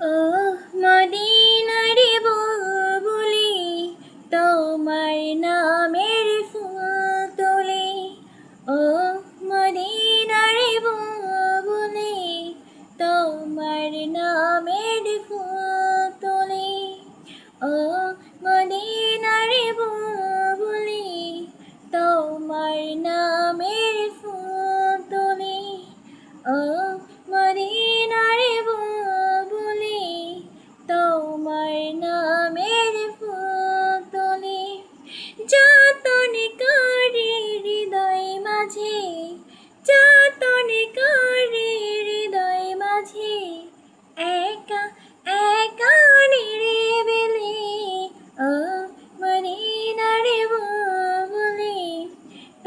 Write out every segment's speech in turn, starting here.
ও মদিনার বুলবুলি, তোমার নামের ফুল তুলি। ও মদিনার বুলবুলি, তোমার নামের ফুল তুলি। ও মদিনার বুলবুলি, তোমার নামের ফুল তুলি। ও মদিনার বুলবুলি, তোমার নামের ফুল তুলি। যতন করে হৃদয় মাঝে, যতন করে হৃদয় মাঝে, একা একা নিরিবিলি। ও মদিনার বুলবুলি,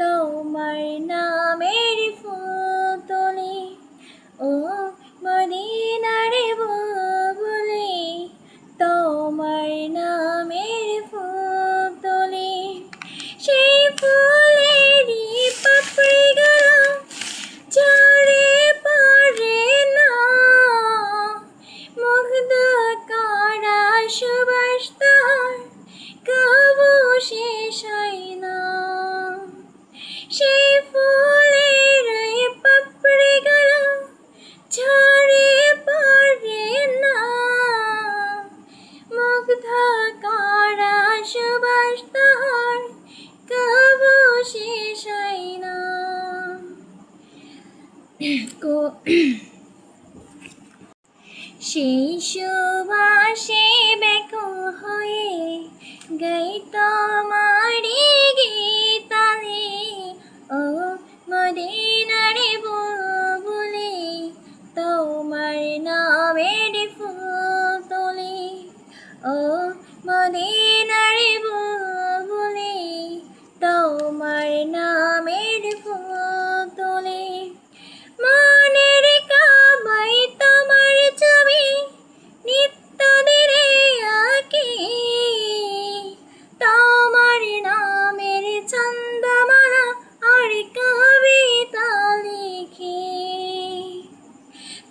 তোমার নামের ফুল তুলি। ও মদিনার বুলবুলি, তোমার নামের ফুল তুলি। সেই ফুলেরই পাপড়িগুলো ঝরে পড়ে না, মুগ্ধ করা সুবাস তার কবু শেষ হয় না। সেই ফুলের পাপড়িগুলো ঝরে পড়ে না, মুগ্ধ করা সুবাস তার কবু শেষ হয় না। সেই সুবাসে ব্যাকুল হয়ে গাই তোমারি গীতালি। ও মদিনার বুলবুলি, তোমার নামের ফুল তুলি। ও মদিনার বুলবুলি, তোমার নামের ফুল তুলি। মনের কাবাই তোমার ছবি নিত্য দিনে আঁকি, তোমার নামের ছন্দমালা আর কবিতা লিখি।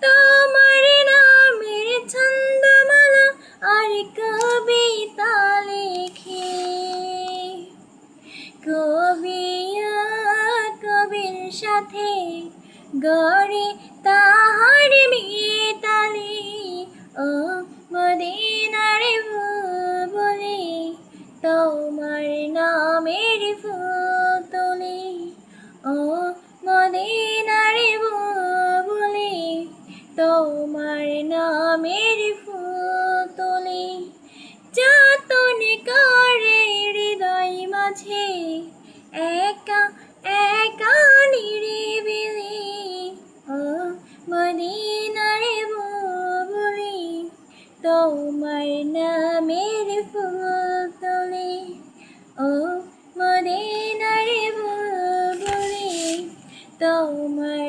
তোমার নামের ছন্দমালা আর কবিতা লিখি। কবির সাথে গড়ে তাহার মিতালি। ও মদিনার বুলবুলি, তোমার নামের ফুল তুলি। ও মদিনার বুলবুলি, তোমার নামের ফুল তুলি। যতন করে হৃদয় মাঝে, একা একা নিরিবিলি। ও মদিনার বুলবুলি, তোমার নামের ফুল তুলি। ও মদিনার বুলবুলি, তোমার